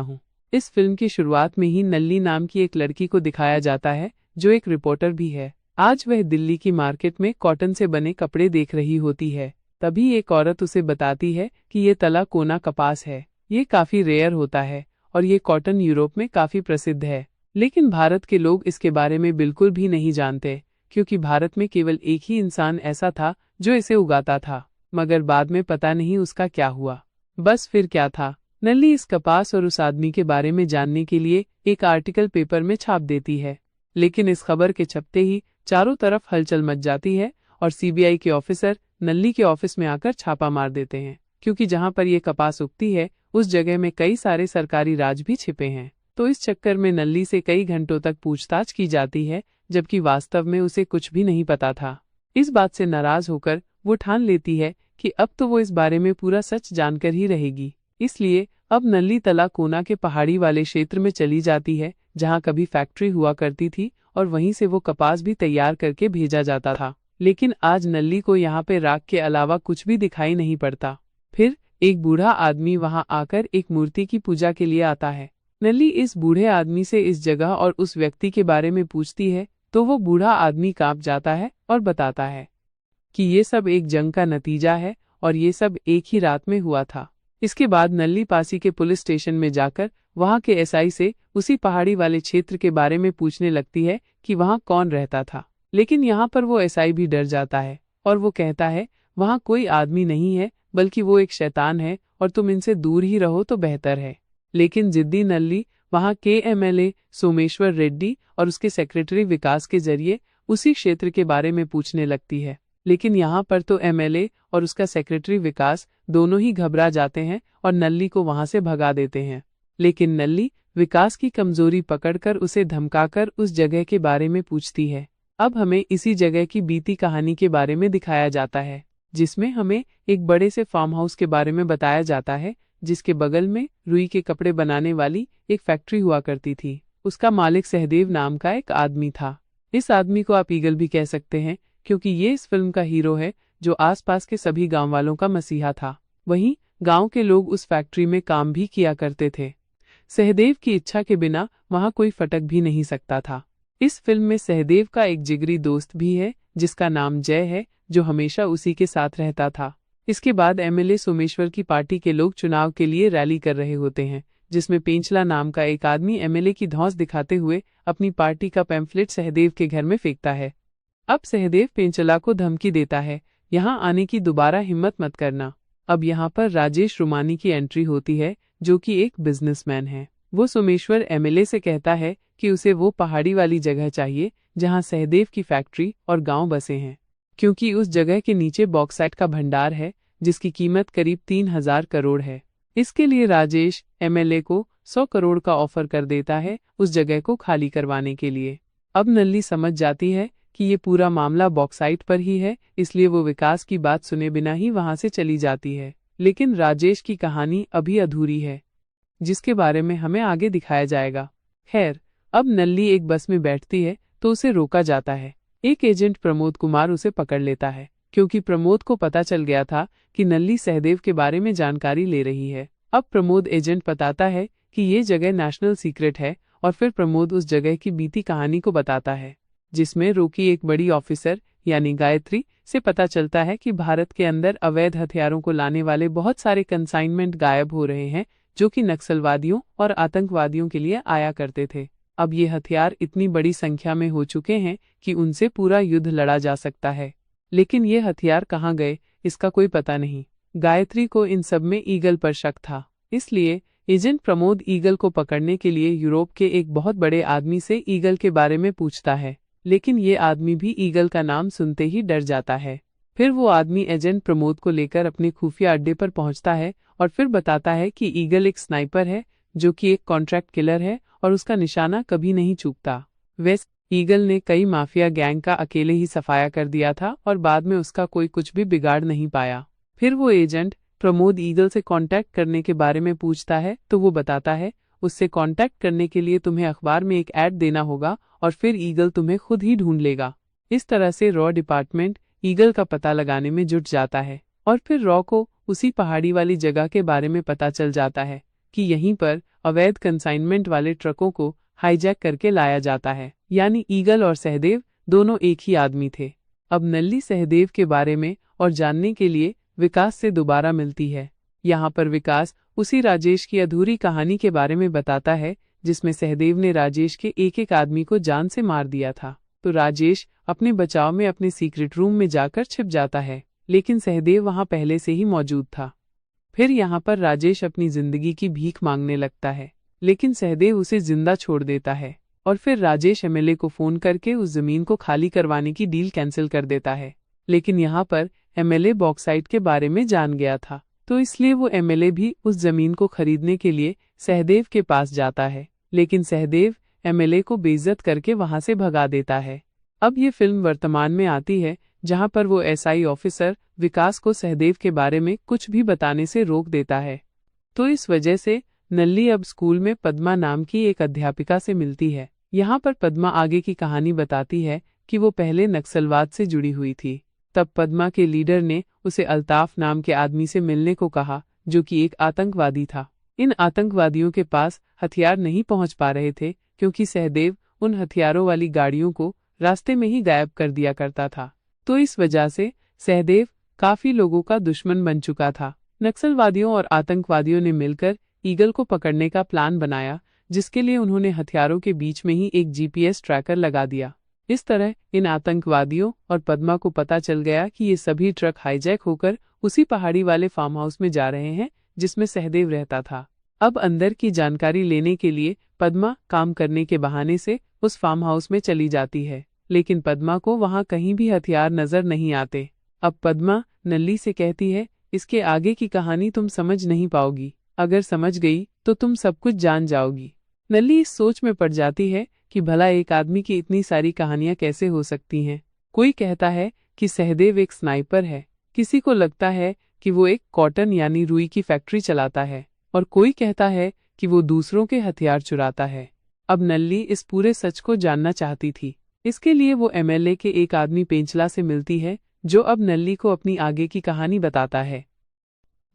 हूँ। इस फिल्म की शुरुआत में ही नल्ली नाम की एक लड़की को दिखाया जाता है जो एक रिपोर्टर भी है। आज वह दिल्ली की मार्केट में कॉटन से बने कपड़े देख रही होती है। तभी एक औरत उसे बताती है कि ये तला कोना कपास है। ये काफी रेयर होता है और ये कॉटन यूरोप में काफी प्रसिद्ध है। लेकिन भारत के लोग इसके बारे में बिल्कुल भी नहीं जानते, क्योंकि भारत में केवल एक ही इंसान ऐसा था जो इसे उगाता था। मगर बाद में पता नहीं उसका क्या हुआ। बस फिर क्या था, नल्ली इस कपास और उस आदमी के बारे में जानने के लिए एक आर्टिकल पेपर में छाप देती है। लेकिन इस खबर के छपते ही चारों तरफ हलचल मच जाती है और सीबीआई के ऑफिसर नल्ली के ऑफिस में आकर छापा मार देते हैं, क्योंकि जहां पर ये कपास उगती है उस जगह में कई सारे सरकारी राज भी छिपे हैं। तो इस चक्कर में नल्ली से कई घंटों तक पूछताछ की जाती है, जबकि वास्तव में उसे कुछ भी नहीं पता था। इस बात से नाराज होकर वो ठान लेती है कि अब तो वो इस बारे में पूरा सच जानकर ही रहेगी। इसलिए अब नल्ली तला कोना के पहाड़ी वाले क्षेत्र में चली जाती है, जहां कभी फैक्ट्री हुआ करती थी और वहीं से वो कपास भी तैयार करके भेजा जाता था। लेकिन आज नल्ली को यहाँ पे राख के अलावा कुछ भी दिखाई नहीं पड़ता। फिर एक बूढ़ा आदमी वहां आकर एक मूर्ति की पूजा के लिए आता है। नल्ली इस बूढ़े आदमी से इस जगह और उस व्यक्ति के बारे में पूछती है तो वो बूढ़ा आदमी कांप जाता है और बताता है कि ये सब एक जंग का नतीजा है और ये सब एक ही रात में हुआ था। इसके बाद नल्ली पासी के पुलिस स्टेशन में जाकर वहां के एसआई से उसी पहाड़ी वाले क्षेत्र के बारे में पूछने लगती है कि वहां कौन रहता था। लेकिन यहाँ पर वो एसआई भी डर जाता है और वो कहता है वहां कोई आदमी नहीं है, बल्कि वो एक शैतान है और तुम इनसे दूर ही रहो तो बेहतर है। लेकिन जिद्दी नल्ली वहां के एमएलए सोमेश्वर रेड्डी और उसके सेक्रेटरी विकास के जरिए उसी क्षेत्र के बारे में पूछने लगती है। लेकिन यहाँ पर तो एमएलए और उसका सेक्रेटरी विकास दोनों ही घबरा जाते हैं और नल्ली को वहां से भगा देते हैं। लेकिन नल्ली विकास की कमजोरी पकड़कर उसे धमकाकर उस जगह के बारे में पूछती है। अब हमें इसी जगह की बीती कहानी के बारे में दिखाया जाता है, जिसमें हमें एक बड़े से फार्म हाउस के बारे में बताया जाता है, जिसके बगल में रुई के कपड़े बनाने वाली एक फैक्ट्री हुआ करती थी। उसका मालिक सहदेव नाम का एक आदमी था। इस आदमी को आप ईगल भी कह सकते हैं, क्योंकि ये इस फिल्म का हीरो है, जो आसपास के सभी गांव वालों का मसीहा था। वहीं गांव के लोग उस फैक्ट्री में काम भी किया करते थे। सहदेव की इच्छा के बिना वहां कोई फटक भी नहीं सकता था। इस फिल्म में सहदेव का एक जिगरी दोस्त भी है, जिसका नाम जय है, जो हमेशा उसी के साथ रहता था। इसके बाद एमएलए सोमेश्वर की पार्टी के लोग चुनाव के लिए रैली कर रहे होते हैं, जिसमें पेंचला नाम का एक आदमी एमएलए की धौंस दिखाते हुए अपनी पार्टी का पैम्फलेट सहदेव के घर में फेंकता है। अब सहदेव पेंचला को धमकी देता है, यहाँ आने की दोबारा हिम्मत मत करना। अब यहाँ पर राजेश रुमानी की एंट्री होती है, जो कि एक बिजनेसमैन है। वो सोमेश्वर एमएलए से कहता है कि उसे वो पहाड़ी वाली जगह चाहिए जहाँ सहदेव की फैक्ट्री और गांव बसे हैं, क्योंकि उस जगह के नीचे बॉक्साइट का भंडार है, जिसकी कीमत करीब 3000 करोड़ है। इसके लिए राजेश एमएलए को 100 करोड़ का ऑफर कर देता है उस जगह को खाली करवाने के लिए। अब नल्ली समझ जाती है कि ये पूरा मामला बॉक्साइट पर ही है, इसलिए वो विकास की बात सुने बिना ही वहां से चली जाती है। लेकिन राजेश की कहानी अभी अधूरी है, जिसके बारे में हमें आगे दिखाया जाएगा। खैर, अब नल्ली एक बस में बैठती है तो उसे रोका जाता है। एक एजेंट प्रमोद कुमार उसे पकड़ लेता है, क्योंकि प्रमोद को पता चल गया था कि नल्ली सहदेव के बारे में जानकारी ले रही है। अब प्रमोद एजेंट बताता है कि ये जगह नेशनल सीक्रेट है और फिर प्रमोद उस जगह की बीती कहानी को बताता है, जिसमें रोकी एक बड़ी ऑफिसर यानी गायत्री से पता चलता है कि भारत के अंदर अवैध हथियारों को लाने वाले बहुत सारे कंसाइनमेंट गायब हो रहे हैं, जो कि नक्सलवादियों और आतंकवादियों के लिए आया करते थे। अब ये हथियार इतनी बड़ी संख्या में हो चुके हैं कि उनसे पूरा युद्ध लड़ा जा सकता है। लेकिन ये हथियार कहाँ गए, इसका कोई पता नहीं। गायत्री को इन सब में ईगल पर शक था, इसलिए एजेंट प्रमोद ईगल को पकड़ने के लिए यूरोप के एक बहुत बड़े आदमी से ईगल के बारे में पूछता है। लेकिन ये आदमी भी ईगल का नाम सुनते ही डर जाता है। फिर वो आदमी एजेंट प्रमोद को लेकर अपने खुफिया अड्डे पर पहुंचता है और फिर बताता है कि ईगल एक स्नाइपर है, जो कि एक कॉन्ट्रैक्ट किलर है और उसका निशाना कभी नहीं चूकता। वैसे ईगल ने कई माफिया गैंग का अकेले ही सफाया कर दिया था और बाद में उसका कोई कुछ भी बिगाड़ नहीं पाया। फिर वो एजेंट प्रमोद ईगल से कांटेक्ट करने के बारे में पूछता है तो वो बताता है उससे कांटेक्ट करने के लिए तुम्हें अखबार में एक ऐड देना होगा और फिर ईगल तुम्हें खुद ही ढूंढ लेगा। इस तरह से रॉ डिपार्टमेंट ईगल का पता लगाने में जुट जाता है और फिर रॉ को उसी पहाड़ी वाली जगह के बारे में पता चल जाता है, कि यहीं पर अवैध कंसाइनमेंट वाले ट्रकों को हाईजैक करके लाया जाता है। यानी ईगल और सहदेव दोनों एक ही आदमी थे। अब नल्ली सहदेव के बारे में और जानने के लिए विकास से दोबारा मिलती है। यहाँ पर विकास उसी राजेश की अधूरी कहानी के बारे में बताता है जिसमें सहदेव ने राजेश के एक एक आदमी को जान से मार दिया था। तो राजेश अपने बचाव में अपने सीक्रेट रूम में जाकर छिप जाता है, लेकिन सहदेव वहां पहले से ही मौजूद था। फिर यहाँ पर राजेश अपनी जिंदगी की भीख मांगने लगता है, लेकिन सहदेव उसे जिंदा छोड़ देता है। और फिर राजेश एमएलए को फोन करके उस जमीन को खाली करवाने की डील कैंसिल कर देता है। लेकिन यहाँ पर एमएलए बॉक्साइट के बारे में जान गया था, तो इसलिए वो एमएलए भी उस जमीन को खरीदने के लिए सहदेव के पास जाता है। लेकिन सहदेव एमएलए को बेइज्जत करके वहां से भगा देता है। अब ये फिल्म वर्तमान में आती है, जहां पर वो एसआई ऑफिसर विकास को सहदेव के बारे में कुछ भी बताने से रोक देता है। तो इस वजह से नल्ली अब स्कूल में पद्मा नाम की एक अध्यापिका से मिलती है। यहाँ पर पद्मा आगे की कहानी बताती है कि वो पहले नक्सलवाद से जुड़ी हुई थी। तब पद्मा के लीडर ने उसे अल्ताफ नाम के आदमी से मिलने को कहा, जो कि एक आतंकवादी था। इन आतंकवादियों के पास हथियार नहीं पहुंच पा रहे थे, क्योंकि सहदेव उन हथियारों वाली गाड़ियों को रास्ते में ही गायब कर दिया करता था। तो इस वजह से सहदेव काफी लोगों का दुश्मन बन चुका था। नक्सलवादियों और आतंकवादियों ने मिलकर ईगल को पकड़ने का प्लान बनाया, जिसके लिए उन्होंने हथियारों के बीच में ही एक जीपीएस ट्रैकर लगा दिया। इस तरह इन आतंकवादियों और पद्मा को पता चल गया कि ये सभी ट्रक हाईजैक होकर उसी पहाड़ी वाले फार्म हाउस में जा रहे हैं जिसमें सहदेव रहता था। अब अंदर की जानकारी लेने के लिए पद्मा काम करने के बहाने से उस फार्म हाउस में चली जाती है, लेकिन पद्मा को वहां कहीं भी हथियार नजर नहीं आते। अब पद्मा नल्ली से कहती है, इसके आगे की कहानी तुम समझ नहीं पाओगी, अगर समझ गई तो तुम सब कुछ जान जाओगी। नल्ली इस सोच में पड़ जाती है कि भला एक आदमी की इतनी सारी कहानियां कैसे हो सकती हैं। कोई कहता है कि सहदेव एक स्नाइपर है, किसी को लगता है कि वो एक कॉटन यानी रुई की फैक्ट्री चलाता है, और कोई कहता है कि वो दूसरों के हथियार चुराता है। अब नल्ली इस पूरे सच को जानना चाहती थी। इसके लिए वो एमएलए के एक आदमी पेंचला से मिलती है, जो अब नल्ली को अपनी आगे की कहानी बताता है,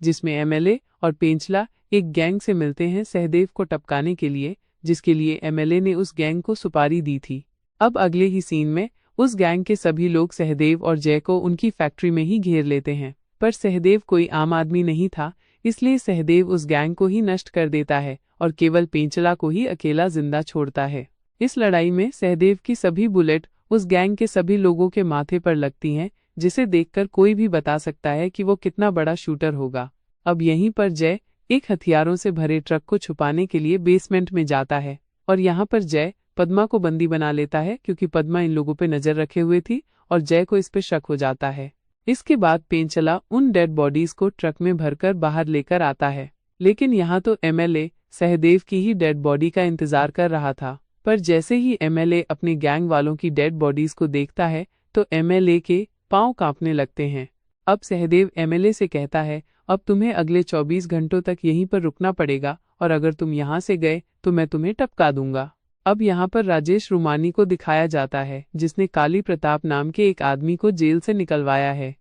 जिसमें एमएलए और पेंचला एक गैंग से मिलते हैं सहदेव को टपकाने के लिए, जिसके लिए एमएलए ने उस गैंग को सुपारी दी थी। अब अगले ही सीन में उस गैंग के सभी लोग सहदेव और जय को उनकी फैक्ट्री में ही घेर लेते हैं, पर सहदेव कोई आम आदमी नहीं था, इसलिए सहदेव उस गैंग को ही नष्ट कर देता है और केवल पेंचला को ही अकेला जिंदा छोड़ता है। इस लड़ाई में सहदेव की सभी बुलेट उस गैंग के सभी लोगों के माथे पर लगती हैं, जिसे देखकर कोई भी बता सकता है कि वो कितना बड़ा शूटर होगा। अब यहीं पर जय एक हथियारों से भरे ट्रक को छुपाने के लिए बेसमेंट में जाता है, और यहाँ पर जय पद्मा को बंदी बना लेता है, क्योंकि पद्मा इन लोगों पे नजर रखे हुए थी और जय को इस पे शक हो जाता है। इसके बाद पेंचला उन डेड बॉडीज को ट्रक में भरकर बाहर लेकर आता है, लेकिन यहाँ तो एमएलए सहदेव की ही डेड बॉडी का इंतजार कर रहा था। पर जैसे ही एमएलए अपने गैंग वालों की डेड बॉडीज को देखता है तो एमएलए के पांव कांपने लगते हैं। अब सहदेव एमएलए से कहता है, अब तुम्हें अगले 24 घंटों तक यहीं पर रुकना पड़ेगा, और अगर तुम यहाँ से गए तो मैं तुम्हें टपका दूंगा। अब यहाँ पर राजेश रुमानी को दिखाया जाता है, जिसने काली प्रताप नाम के एक आदमी को जेल से निकलवाया है,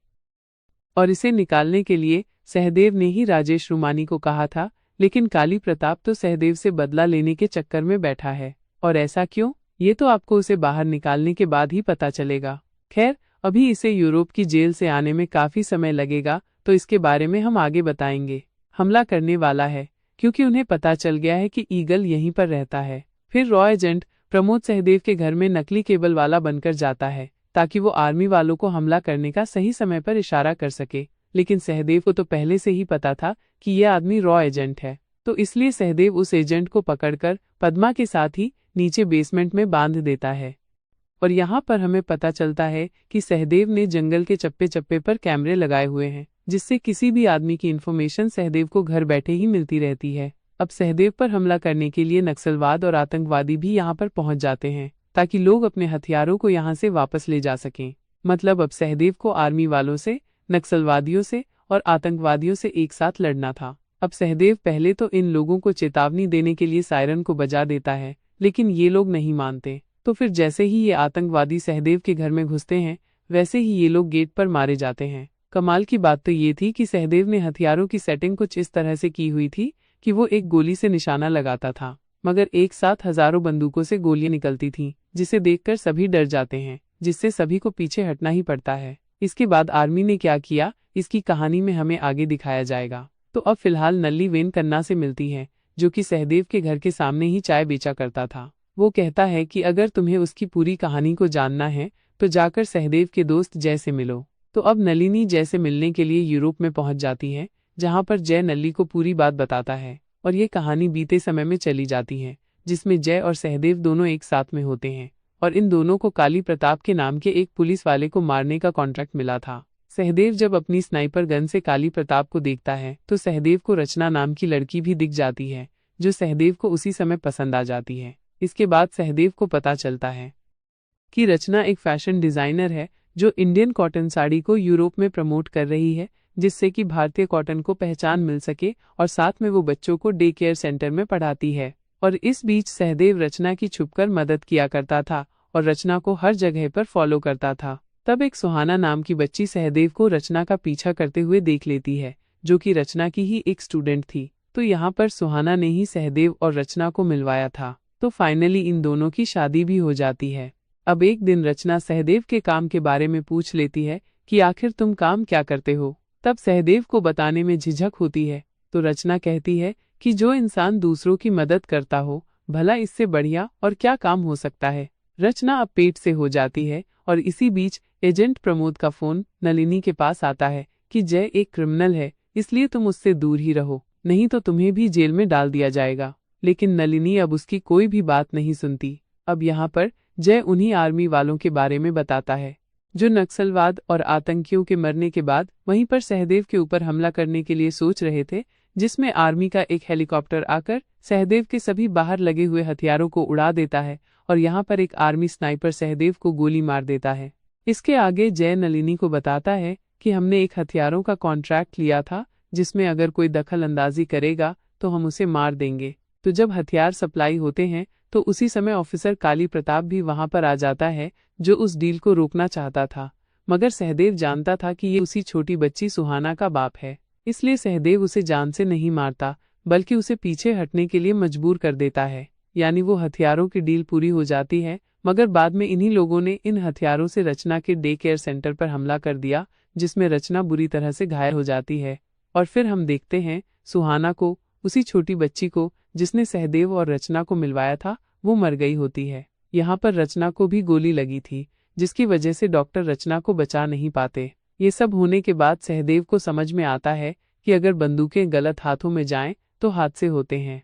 और इसे निकालने के लिए सहदेव ने ही राजेश रुमानी को कहा था। लेकिन काली प्रताप तो सहदेव से बदला लेने के चक्कर में बैठा है, और ऐसा क्यों, ये तो आपको उसे बाहर निकालने के बाद ही पता चलेगा। खैर, अभी इसे यूरोप की जेल से आने में काफी समय लगेगा, तो इसके बारे में हम आगे बताएंगे। हमला करने वाला है, क्योंकि उन्हें पता चल गया है कि ईगल यहीं पर रहता है। फिर रॉ एजेंट प्रमोद सहदेव के घर में नकली केबल वाला बनकर जाता है, ताकि वो आर्मी वालों को हमला करने का सही समय पर इशारा कर सके। लेकिन सहदेव को तो पहले से ही पता था कि यह आदमी रॉ एजेंट है, तो इसलिए सहदेव उस एजेंट को पकड़कर पद्मा के साथ ही नीचे बेसमेंट में बांध देता है। और यहाँ पर हमें पता चलता है कि सहदेव ने जंगल के चप्पे चप्पे पर कैमरे लगाए हुए हैं, जिससे किसी भी आदमी की इन्फॉर्मेशन सहदेव को घर बैठे ही मिलती रहती है। अब सहदेव पर हमला करने के लिए नक्सलवाद और आतंकवादी भी यहाँ पर पहुंच जाते हैं, ताकि लोग अपने हथियारों को यहाँ से वापस ले जा सकें। मतलब अब सहदेव को आर्मी वालों से, नक्सलवादियों से और आतंकवादियों से एक साथ लड़ना था। अब सहदेव पहले तो इन लोगों को चेतावनी देने के लिए सायरन को बजा देता है, लेकिन ये लोग नहीं मानते। तो फिर जैसे ही ये आतंकवादी सहदेव के घर में घुसते हैं, वैसे ही ये लोग गेट पर मारे जाते हैं। कमाल की बात तो ये थी कि सहदेव ने हथियारों की सेटिंग कुछ इस तरह से की हुई थी कि वो एक गोली से निशाना लगाता था, मगर एक साथ हजारों बंदूकों से गोलियां निकलती थीं, जिसे देखकर सभी डर जाते हैं, जिससे सभी को पीछे हटना ही पड़ता है। इसके बाद आर्मी ने क्या किया, इसकी कहानी में हमें आगे दिखाया जाएगा। तो अब फिलहाल नल्ली वेन कन्ना से मिलती है, जो कि सहदेव के घर के सामने ही चाय बेचा करता था। वो कहता है कि अगर तुम्हें उसकी पूरी कहानी को जानना है तो जाकर सहदेव के दोस्त जय से मिलो। तो अब नलिनी जय से मिलने के लिए यूरोप में पहुंच जाती है, जहां पर जय नल्ली को पूरी बात बताता है और ये कहानी बीते समय में चली जाती है, जिसमें जय और सहदेव दोनों एक साथ में होते हैं और इन दोनों को काली प्रताप के नाम के एक पुलिस वाले को मारने का कॉन्ट्रैक्ट मिला था। सहदेव जब अपनी स्नाइपर गन से काली प्रताप को देखता है तो सहदेव को रचना नाम की लड़की भी दिख जाती है, जो सहदेव को उसी समय पसंद आ जाती है। इसके बाद सहदेव को पता चलता है कि रचना एक फैशन डिजाइनर है जो इंडियन कॉटन साड़ी को यूरोप में प्रमोट कर रही है, जिससे कि भारतीय कॉटन को पहचान मिल सके और साथ में वो बच्चों को डे केयर सेंटर में पढ़ाती है। और इस बीच सहदेव रचना की छुपकर मदद किया करता था और रचना को हर जगह पर फॉलो करता था। तब एक सुहाना नाम की बच्ची सहदेव को रचना का पीछा करते हुए देख लेती है, जो कि रचना की ही एक स्टूडेंट थी। तो यहाँ पर सुहाना ने ही सहदेव और रचना को मिलवाया था। तो फाइनली इन दोनों की शादी भी हो जाती है। अब एक दिन रचना सहदेव के काम के बारे में पूछ लेती है कि आखिर तुम काम क्या करते हो। तब सहदेव को बताने में झिझक होती है, तो रचना कहती है कि जो इंसान दूसरों की मदद करता हो, भला इससे बढ़िया और क्या काम हो सकता है। रचना अब पेट से हो जाती है और इसी बीच एजेंट प्रमोद का फोन नलिनी के पास आता है कि जय एक क्रिमिनल है, इसलिए तुम उससे दूर ही रहो, नहीं तो तुम्हें भी जेल में डाल दिया जाएगा। लेकिन नलिनी अब उसकी कोई भी बात नहीं सुनती। अब यहाँ पर जय उन्हीं आर्मी वालों के बारे में बताता है जो नक्सलवाद और आतंकियों के मरने के बाद वहीं पर सहदेव के ऊपर हमला करने के लिए सोच रहे थे, जिसमें आर्मी का एक हेलीकॉप्टर आकर सहदेव के सभी बाहर लगे हुए हथियारों को उड़ा देता है और यहाँ पर एक आर्मी स्नाइपर सहदेव को गोली मार देता है। इसके आगे जय नलिनी को बताता है कि हमने एक हथियारों का कॉन्ट्रैक्ट लिया था, जिसमें अगर कोई दखल अंदाजी करेगा तो हम उसे मार देंगे। तो जब हथियार सप्लाई होते हैं तो उसी समय ऑफिसर काली प्रताप भी वहां पर आ जाता है, जो उस डील को रोकना चाहता था, मगर सहदेव जानता था कि ये उसी छोटी बच्ची सुहाना का बाप है, इसलिए सहदेव उसे जान से नहीं मारता बल्कि उसे पीछे हटने के लिए मजबूर कर देता है। यानी वो हथियारों की डील पूरी हो जाती है, मगर बाद में इन्हीं लोगों ने इन हथियारों से रचना के डे केयर सेंटर पर हमला कर दिया, जिसमें रचना बुरी तरह से घायल हो जाती है। और फिर हम देखते हैं सुहाना को, उसी छोटी बच्ची को जिसने सहदेव और रचना को मिलवाया था, वो मर गई होती है। यहाँ पर रचना को भी गोली लगी थी, जिसकी वजह से डॉक्टर रचना को बचा नहीं पाते। ये सब होने के बाद सहदेव को समझ में आता है कि अगर बंदूकें गलत हाथों में जाएं तो हादसे होते हैं।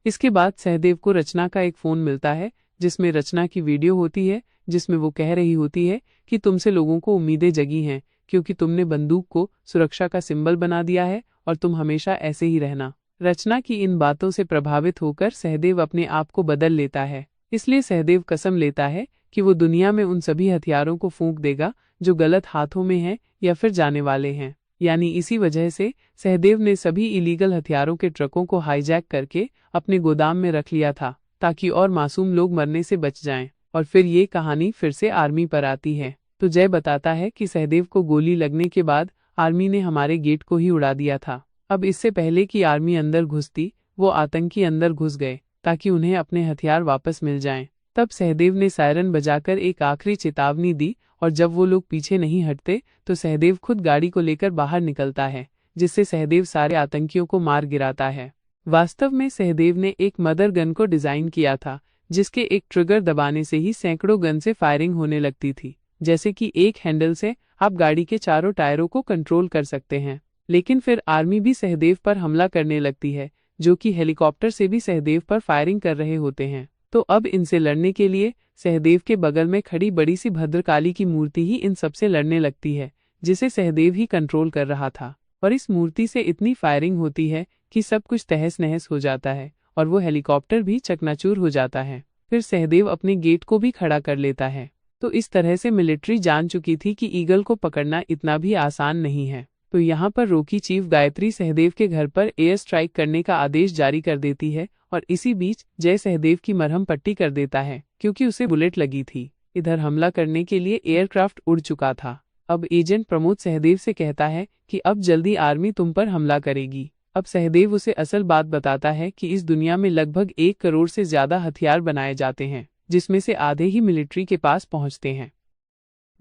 इसके बाद सहदेव को रचना का एक फोन मिलता है, जिसमें रचना की वीडियो होती है, जिसमें वो कह रही होती है कि तुमसे लोगों को उम्मीदें जगी हैं, क्योंकि तुमने बंदूक को सुरक्षा का सिंबल बना दिया है और तुम हमेशा ऐसे ही रहना। रचना की इन बातों से प्रभावित होकर सहदेव अपने आप को बदल लेता है, इसलिए सहदेव कसम लेता है कि वो दुनिया में उन सभी हथियारों को फूंक देगा जो गलत हाथों में हैं या फिर जाने वाले हैं। यानी इसी वजह से सहदेव ने सभी इलीगल हथियारों के ट्रकों को हाईजैक करके अपने गोदाम में रख लिया था, ताकि और मासूम लोग मरने से बच जाएं। और फिर ये कहानी फिर से आर्मी पर आती है, तो जय बताता है कि सहदेव को गोली लगने के बाद आर्मी ने हमारे गेट को ही उड़ा दिया था। अब इससे पहले कि आर्मी अंदर घुसती, वो आतंकी अंदर घुस गए ताकि उन्हें अपने हथियार वापस मिल जाएं। तब सहदेव ने सायरन बजाकर एक आखिरी चेतावनी दी और जब वो लोग पीछे नहीं हटते तो सहदेव खुद गाड़ी को लेकर बाहर निकलता है, जिससे सहदेव सारे आतंकियों को मार गिराता है। वास्तव में सहदेव ने एक मदर गन को डिजाइन किया था, जिसके एक ट्रिगर दबाने से ही सैकड़ों गन से फायरिंग होने लगती थी। जैसे कि एक हैंडल से आप गाड़ी के चारों टायरों को कंट्रोल कर सकते हैं। लेकिन फिर आर्मी भी सहदेव पर हमला करने लगती है, जो कि हेलीकॉप्टर से भी सहदेव पर फायरिंग कर रहे होते हैं। तो अब इनसे लड़ने के लिए सहदेव के बगल में खड़ी बड़ी सी भद्रकाली की मूर्ति ही इन सबसे लड़ने लगती है, जिसे सहदेव ही कंट्रोल कर रहा था। और इस मूर्ति से इतनी फायरिंग होती है कि सब कुछ तहस नहस हो जाता है और वो हेलीकॉप्टर भी चकनाचूर हो जाता है। फिर सहदेव अपने गेट को भी खड़ा कर लेता है। तो इस तरह से मिलिट्री जान चुकी थी कि ईगल को पकड़ना इतना भी आसान नहीं है। तो यहाँ पर रोकी चीफ गायत्री सहदेव के घर पर एयर स्ट्राइक करने का आदेश जारी कर देती है और इसी बीच जय सहदेव की मरहम पट्टी कर देता है, क्योंकि उसे बुलेट लगी थी। इधर हमला करने के लिए एयरक्राफ्ट उड़ चुका था। अब एजेंट प्रमोद सहदेव से कहता है कि अब जल्दी आर्मी तुम पर हमला करेगी, अब सहदेव उसे असल बात बताता है कि इस दुनिया में लगभग 1 करोड़ से ज्यादा हथियार बनाए जाते हैं, जिसमें से आधे ही मिलिट्री के पास पहुंचते हैं,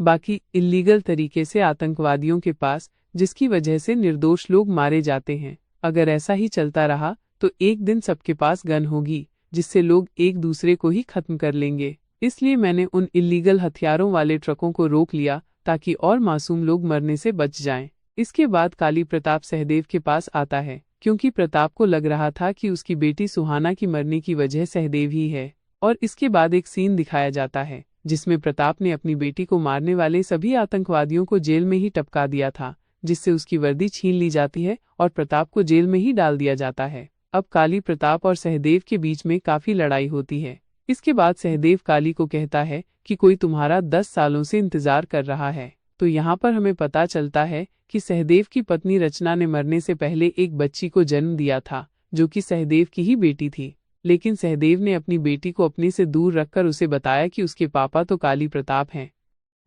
बाकी इल्लीगल तरीके से आतंकवादियों के पास, जिसकी वजह से निर्दोष लोग मारे जाते हैं। अगर ऐसा ही चलता रहा तो एक दिन सबके पास गन होगी, जिससे लोग एक दूसरे को ही खत्म कर लेंगे। इसलिए मैंने उन इल्लीगल हथियारों वाले ट्रकों को रोक लिया ताकि और मासूम लोग मरने से बच जाएं। इसके बाद काली प्रताप सहदेव के पास आता है, क्योंकि प्रताप को लग रहा था कि उसकी बेटी सुहाना की मरने की वजह सहदेव ही है। और इसके बाद एक सीन दिखाया जाता है जिसमें प्रताप ने अपनी बेटी को मारने वाले सभी आतंकवादियों को जेल में ही टपका दिया था, जिससे उसकी वर्दी छीन ली जाती है और प्रताप को जेल में ही डाल दिया जाता है। अब काली प्रताप और सहदेव के बीच में काफी लड़ाई होती है। इसके बाद सहदेव काली को कहता है कि कोई तुम्हारा 10 सालों से इंतजार कर रहा है। तो यहाँ पर हमें पता चलता है कि सहदेव की पत्नी रचना ने मरने से पहले एक बच्ची को जन्म दिया था, जो कि सहदेव की ही बेटी थी। लेकिन सहदेव ने अपनी बेटी को अपने से दूर रखकर उसे बताया कि उसके पापा तो काली प्रताप हैं,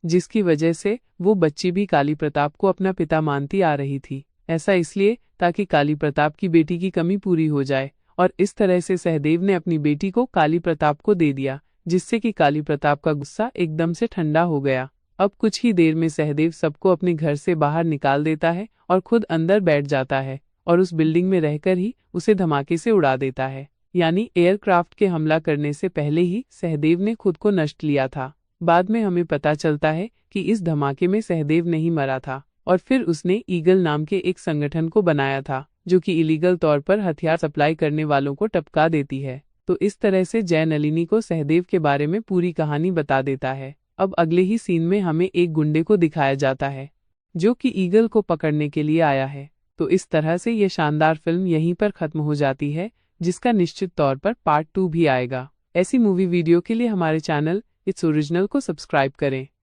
जिसकी वजह से वो बच्ची भी काली प्रताप को अपना पिता मानती आ रही थी। ऐसा इसलिए ताकि काली प्रताप की बेटी की कमी पूरी हो जाए, और इस तरह से सहदेव ने अपनी बेटी को काली प्रताप को दे दिया, जिससे कि काली प्रताप का गुस्सा एकदम से ठंडा हो गया। अब कुछ ही देर में सहदेव सबको अपने घर से बाहर निकाल देता है और खुद अंदर बैठ जाता है, और उस बिल्डिंग में रहकर ही उसे धमाके से उड़ा देता है। यानी एयरक्राफ्ट के हमला करने से पहले ही सहदेव ने खुद को नष्ट लिया था। बाद में हमें पता चलता है कि इस धमाके में सहदेव नहीं मरा था, और फिर उसने ईगल नाम के एक संगठन को बनाया था, जो कि इलीगल तौर पर हथियार सप्लाई करने वालों को टपका देती है। तो इस तरह से जय नलिनी को सहदेव के बारे में पूरी कहानी बता देता है। अब अगले ही सीन में हमें एक गुंडे को दिखाया जाता है, जो कि ईगल को पकड़ने के लिए आया है। तो इस तरह से ये शानदार फिल्म यहीं पर खत्म हो जाती है, जिसका निश्चित तौर पर पार्ट 2 भी आएगा। ऐसी मूवी वीडियो के लिए हमारे चैनल इट्स ओरिजिनल को सब्सक्राइब करें।